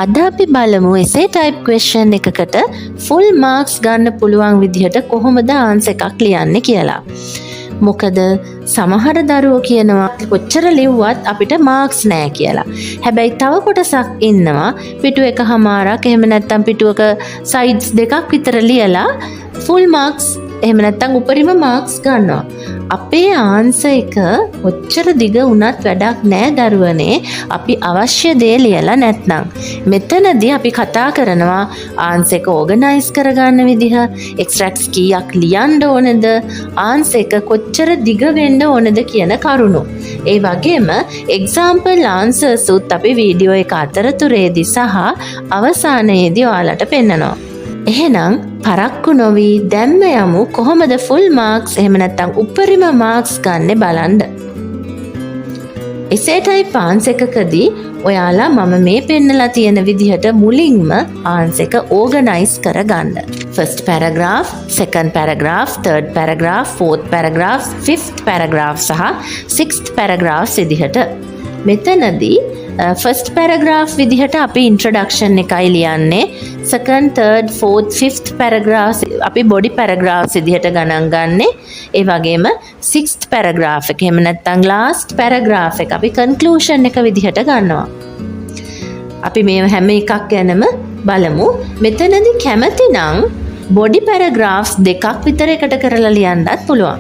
අද අපි බලමු essay type question එකකට full marks ගන්න පුළුවන් විදිහට කොහොමද answer එකක් ලියන්නේ කියලා. මොකද සමහර දරුවෝ කියනවා කොච්චර ලිව්වත් අපිට මාක්ස් නෑ කියලා. හැබැයි තව කොටසක් ඉන්නවා පිටු එකමාරක් එහෙම නැත්නම් පිටුවක සයිඩ්ස් දෙකක් විතර ලියලා full marks එහෙම නැත්නම් උපරිම මාක්ස් ගන්නවා. අපේ ආන්සර් එක කොච්චර දිග වුණත් වැඩක් නෑ දරුවනේ අපි අවශ්‍ය දේ ලියලා නැත්නම්. මෙතනදී අපි කතා කරනවා ආන්සර් එක ඕගනයිස් කරගන්න විදිහ, එක්ස්ට්‍රැක්ට්ස් කීයක් ලියන්න ඕනද, ආන්සර් එක කොච්චර දිග වෙන්න ඕනද කියන කරුණු. ඒ වගේම එක්සැම්පල් ආන්සර්ස් උත් අපි වීඩියෝ එක අතරතුරේදී සහ අවසානයේදී ඔයාලට පෙන්නනවා. එහෙනම් පරක්කු නොවි දැම්ම යමු කොහොමද ෆුල් මාක්ස් එහෙම නැත්නම් උපරිම මාක්ස් ගන්න බලන්න. essay type answer එකකදී ඔයාලා මම මේ පෙන්නලා තියෙන විදිහට මුලින්ම answer එක organize කරගන්න. first paragraph, second paragraph, third paragraph, fourth paragraph, fifth paragraph සහ sixth paragraph විදිහට. මෙතනදී first paragraph විදිහට අපි introduction එකයි ලියන්නේ. second, third, fourth, fifth paragraph අපි body paragraphs විදිහට ගණන් ගන්නෙ. ඒ වගේම sixth paragraph එක එහෙම නැත්නම් last paragraph එක අපි conclusion එක විදිහට ගන්නවා. අපි මේ හැම එකක් ගැනම බලමු. මෙතනදී කැමති නම් body paragraphs දෙකක් විතර එකට කරලා ලියන්නත් පුළුවන්.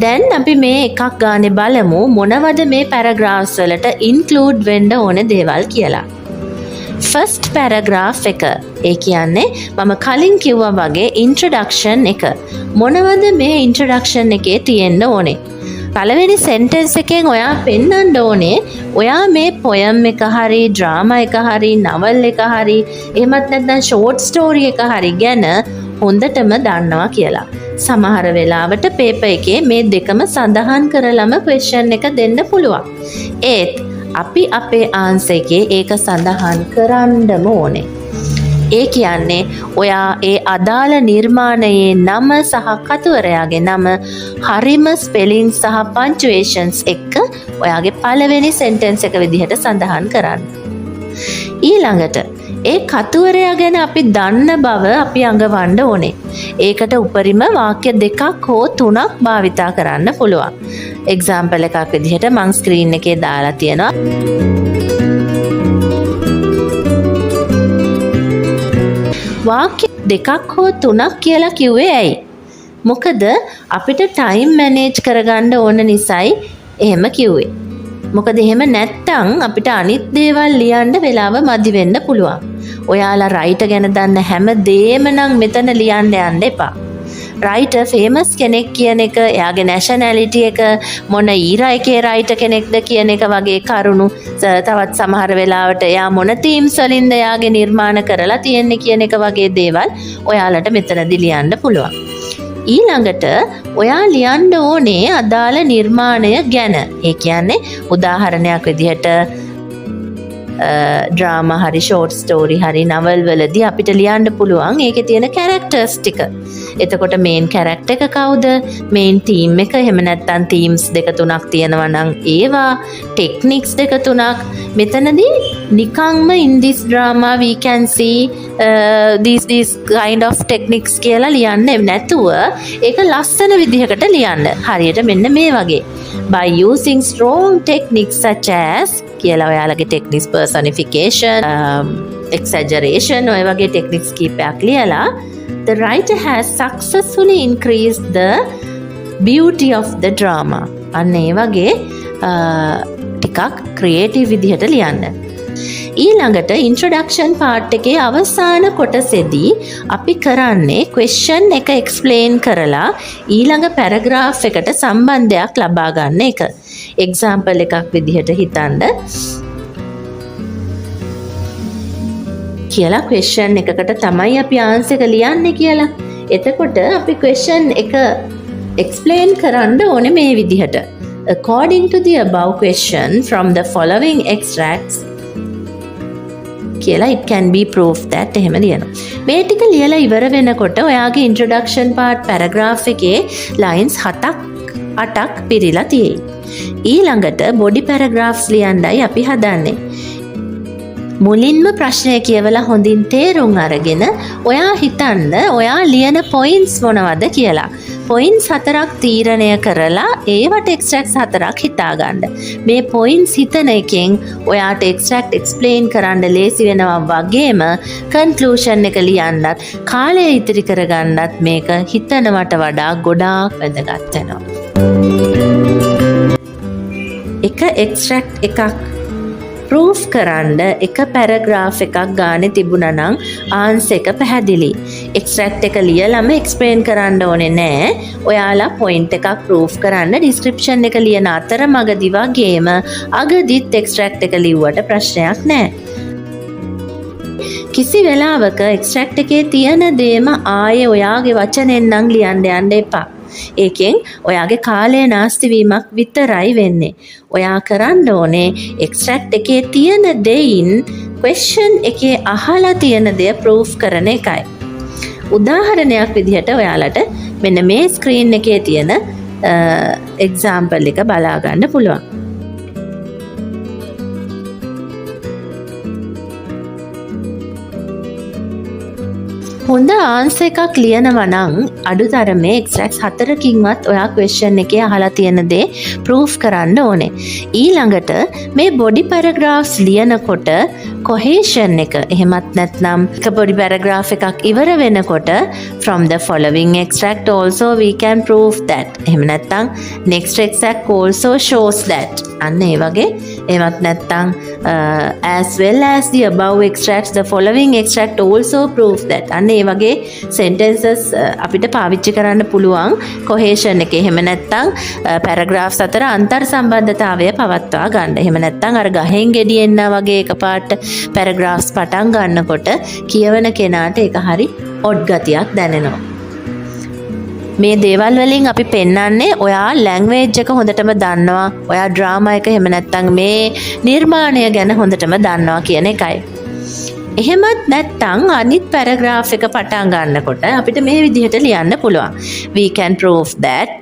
දැන් අපි මේ එකක් ගානේ බලමු මොනවද මේ paragraphs වලට include වෙන්න ඕනේ දේවල් කියලා. first paragraph එක. ඒ කියන්නේ මම කලින් කිව්වා වගේ introduction එක. මොනවද මේ introduction එකේ තියෙන්න ඕනේ? පළවෙනි sentence එකෙන් ඔයා පෙන්වන්න ඕනේ ඔයා මේ poem එක හරි drama එක හරි novel එක හරි එහෙමත් නැත්නම් short story එක හරි ගැන හොඳටම දන්නවා කියලා. සමහර වෙලාවට පේපර් එකේ මේ දෙකම සඳහන් කරලම question එක දෙන්න පුළුවන්. ඒත් අපි අපේ ආන්සර් එකේ ඒක සඳහන් කරන්නම ඕනේ. ඒ කියන්නේ ඔයා ඒ අදාළ නිර්මාණයේ නම සහ කතුවරයාගේ නම හරිම ස්පෙලිං සහ පන්චුවේෂන්ස් එක්ක ඔයාගේ පළවෙනි සෙන්ටෙන්ස් එක විදිහට සඳහන් කරන්න. ඊළඟට ඒ කතුවරයා ගැන අපි දන්න බව අපි අඟවන්න ඕනේ. ඒකට උපරිම වාක්‍ය දෙකක් හෝ තුනක් භාවිතා කරන්න පුළුවන්. එක්සැම්පල් එකක් විදිහට මං ස්ක්‍රීන් එකේ දාලා තියෙනවා. වාක්‍ය දෙකක් හෝ තුනක් කියලා කිව්වේ ඇයි? මොකද අපිට ටයිම් මැනේජ් කරගන්න ඕන නිසායි එහෙම කිව්වේ. මොකද එහෙම නැත්තම් අපිට අනිත් දේවල් ලියන්න වෙලාව මදි වෙන්න පුළුවන්. ඔයාලා රයිටර් ගැන දන්න හැම දෙයක්ම නම් මෙතන ලියන්න යන්න එපා. රයිටර් ෆේමස් කෙනෙක් කියන එක, එයාගේ නැෂනැලිටි එක, මොන ඊරා එකේ රයිටර් කෙනෙක්ද කියන එක වගේ කරුණු, තවත් සමහර වෙලාවට එයා මොන තීම්ස් වලින්ද එයාගේ නිර්මාණ කරලා තියෙන්නේ කියන එක වගේ දේවල් ඔයාලට මෙතනදී ලියන්න පුළුවන්. ඊළඟට ඔයා ලියන්න ඕනේ අදාළ නිර්මාණය ගැන. ඒ කියන්නේ උදාහරණයක් විදිහට ඩ්‍රාමා හරි ෂෝට් ස්ටෝරි හරි නවල් වලදී අපිට ලියන්න පුළුවන් ඒකේ තියෙන කැරක්ටර්ස් ටික. එතකොට මේන් කැරක්ටර් එක කවුද? මේන් තීම් එක එහෙම නැත්නම් තීම්ස් දෙක තුනක් තියෙනවා නම් ඒවා, ටෙක්නික්ස් දෙක තුනක්. මෙතනදී නිකම්ම in this drama we can see these kind of techniques කියලා ලියන්න නැතුව ඒක ලස්සන විදිහකට ලියන්න. හරියට මෙන්න මේ වගේ. By using strong techniques such as කියලා ඔයාලගේ ටෙක්නික්ස් personification, exaggeration ඔය වගේ ටෙක්නික්ස් කීපයක් ලියලා the writer has successfully increased the beauty of the drama. අන්න ඒ වගේ ටිකක් ක්‍රියේටිව් විදිහට ලියන්න. ඊළඟට introduction part එකේ අවසාන කොටසේදී අපි කරන්නේ question එක explain කරලා ඊළඟ paragraph එකට සම්බන්ධයක් ලබා ගන්න එක. example එකක් විදිහට හිතන්න කියලා question එකකට තමයි අපි answer එක ලියන්නේ කියලා. එතකොට අපි question එක explain කරන්න ඕනේ මේ විදිහට. According to the above question from the following extracts කියලා it can be proved that එහෙම ලියනවා. මේ ටික ලියලා ඉවර වෙනකොට ඔයාගේ introduction part paragraph එකේ lines 7-8ක් පිරීලා තියෙයි. ඊළඟට body paragraphs ලියන්නයි අපි හදන්නේ. මුලින්ම ප්‍රශ්නය කියවලා හොඳින් තේරුම් අරගෙන ඔයා හිතන්න ඔයා ලියන පොයින්ට්ස් මොනවද කියලා. පොයින්ට්ස් 4ක් තීරණය කරලා ඒවට එක්ස්ට්‍රැක්ට්ස් 4ක් හිතාගන්න. මේ පොයින්ට්ස් හිතන එකෙන් ඔයාට එක්ස්ට්‍රැක්ට් එක්ස්ප්ලেইন කරන්න ලේසි වෙනවා වගේම කන්ක්ලූෂන් එක ලියන්නත් කාලය ඉතිරි කරගන්නත් මේක හිතනවට වඩා ගොඩාක් වැදගත් වෙනවා. එක එක්ස්ට්‍රැක්ට් එකක් ප්‍රූෆ් කරන්න එක පැරග්‍රාෆ් එකක් ගානේ තිබුණා නම් ආන්සර් එක පැහැදිලි. එක්ස්ට්‍රැක්ට් එක ලියලම එක්ස්ප්ලেইন කරන්න ඕනේ නෑ. ඔයාලා පොයින්ට් එකක් ප්‍රූෆ් කරන්න ඩිස්ක්‍රිප්ෂන් එක ලියන අතරමඟදි වගේම අගදිත් එක්ස්ට්‍රැක්ට් එක ලිව්වට ප්‍රශ්නයක් නෑ. කිසි වෙලාවක එක්ස්ට්‍රැක්ට් එකේ තියෙන දේම ආයේ ඔයාගේ වචනෙන් නම් ලියන්න යන්න එපා. ඒකෙන් ඔයාගේ කාලය නාස්ති වීමක් විතරයි වෙන්නේ. ඔයා කරන්න ඕනේ එක්ස්ට්‍රැක්ට් එකේ තියෙන දෙයින් ක්වෙස්චන් එකේ අහලා තියෙන දේ ප්‍රූෆ් කරන එකයි. උදාහරණයක් විදිහට ඔයාලට මෙන්න මේ ස්ක්‍රීන් එකේ තියෙන එක්සැම්පල් එක බලා ගන්න පුළුවන්. හොඳ ආන්සර් එකක් ලියනවා නම් අඩුතරමේ එක්ස්ට්‍රැක්ට්ස් 4කින්වත් ඔයා ක්වෙස්චන් එකේ අහලා තියෙන දේ ප්‍රූෆ් කරන්න ඕනේ. ඊළඟට මේ බොඩි පැරග්‍රාෆ්ස් ලියනකොට කොහේෂන් එක එහෙමත් නැත්නම් එක බොඩි පැරග්‍රාෆ් එකක් ඉවර වෙනකොට from the following extract also we can prove that. එහෙම නැත්නම් next extract also shows that. අන්න ඒ වගේ එහෙමත් නැත්නම් as well as the above extracts the following extract also proves that. අන්න ඒ වගේ sentences අපිට පාවිච්චි කරන්න පුළුවන් කොහේෂන් එකේ. එහෙම නැත්නම් පැරග්‍රාෆ්ස් අතර අන්තර් සම්බන්ධතාවය පවත්වා ගන්න. එහෙම නැත්නම් අර ගහෙන් ගෙඩියෙන්න වගේ එකපාරට පැරග්‍රාෆ්ස් පටන් ගන්නකොට කියවන කෙනාට ඒක හරි ඔඩ් ගතියක් දැනෙනවා. මේ දේවල් වලින් අපි පෙන්වන්නේ ඔයා ලැන්ග්වේජ් එක හොඳටම දන්නවා, ඔයා ඩ්‍රාමා එක එහෙම නැත්නම් මේ නිර්මාණය ගැන හොඳටම දන්නවා කියන එකයි. එහෙමත් නැත්නම් අනිත් පැරග්‍රාෆ් එක පටන් ගන්නකොට අපිට මේ විදිහට ලියන්න පුළුවන්. We can prove that.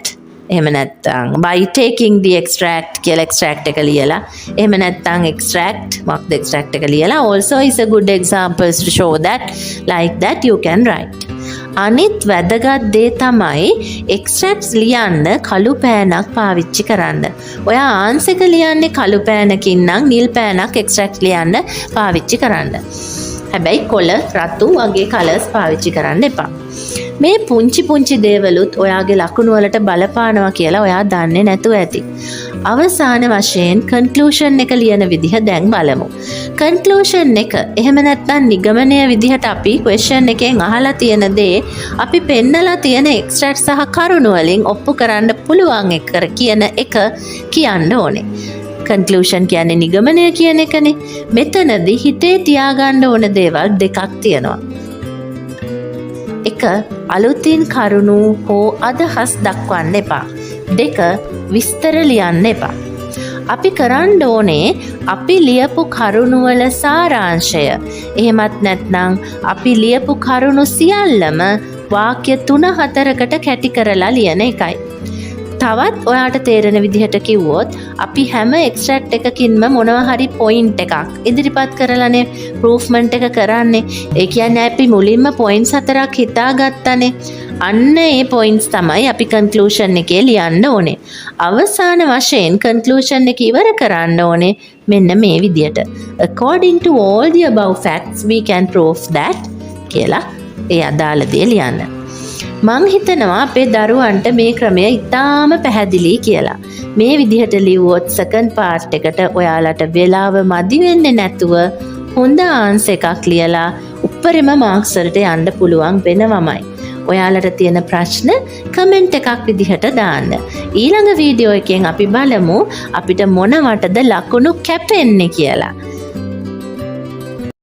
එහෙම නැත්නම් by taking the extract කියලා extract එක ලියලා, එහෙම නැත්නම් extract මොකක්ද extract එක ලියලා also is a good examples to show that like that you can write. අනිත් වැදගත් දේ තමයි එක්ස්ට්‍රැක්ට්ස් ලියන්න කළු පෑනක් පාවිච්චි කරන්න. ඔයා ආන්සර් එක ලියන්නේ කළු පෑනකින් නම් නිල් පෑනක් එක්ස්ට්‍රැක්ට් ලියන්න පාවිච්චි කරන්න. හැබැයි කොළ රතු වගේ කලර්ස් පාවිච්චි කරන්න එපා. මේ පුංචි දේවලුත් ඔයාගේ ලකුණු වලට බලපානවා කියලා ඔයා දන්නේ නැතුව ඇති. අවසාන වශයෙන් කන්ක්ලූෂන් එක ලියන විදිහ දැන් බලමු. කන්ක්ලූෂන් එක එහෙම නැත්නම් නිගමනය විදිහට අපි ක්වෙස්චන් එකෙන් අහලා තියෙන දේ අපි පෙන්නලා තියෙන එක්ස්ට්‍රැක්ට් සහ කරුණු වලින් ඔප්පු කරන්න පුළුවන් එක කියන එක කියන්න ඕනේ. කන්ක්ලූෂන් කියන්නේ නිගමනය කියන එකනේ. මෙතනදී හිතේ තියාගන්න ඕන දේවල් දෙකක් තියෙනවා. එක අලුතින් කරුණු හෝ අදහස් දක්වන්න එපා. දෙක විස්තර ලියන්න එපා. අපි කරන්න ඕනේ අපි ලියපු කරුණු වල සාරාංශය. එහෙමත් නැත්නම් අපි ලියපු කරුණු සියල්ලම වාක්‍ය 3-4කට කැටි කරලා ලියන එකයි. තවත් ඔයාට තේරෙන විදිහට කිව්වොත් අපි හැම එක්ස්ට්‍රැක්ට් එකකින්ම මොනවා හරි පොයින්ට් එකක් ඉදිරිපත් කරලානේ ප්‍රූෆ්මන්ට් එක කරන්නේ. ඒ කියන්නේ අපි මුලින්ම පොයින්ට්ස් 4ක් හිතාගත්තානේ. අන්න ඒ පොයින්ට්ස් තමයි අපි කන්ක්ලූෂන් එකේ ලියන්න ඕනේ. අවසාන වශයෙන් කන්ක්ලූෂන් එක ඉවර කරන්න ඕනේ මෙන්න මේ විදිහට. According to all the above facts we can prove that කියලා ඒ අදාළ දේ ලියන්න. මං හිතනවා අපේ දරුවන්ට මේ ක්‍රමය ඉතාම පැහැදිලි කියලා. මේ විදිහට ලිව්වොත් සෙකන්ඩ් පාර්ට් එකට ඔයාලට වෙලාව මදි වෙන්නේ නැතුව හොඳ ආන්සර් එකක් ලියලා උපරිම මාක්ස් වලට යන්න පුළුවන් වෙනවමයි. ඔයාලට තියෙන ප්‍රශ්න කමෙන්ට් එකක් විදිහට දාන්න. ඊළඟ වීඩියෝ එකෙන් අපි බලමු අපිට මොනවටද ලකුණු කැපෙන්නේ කියලා.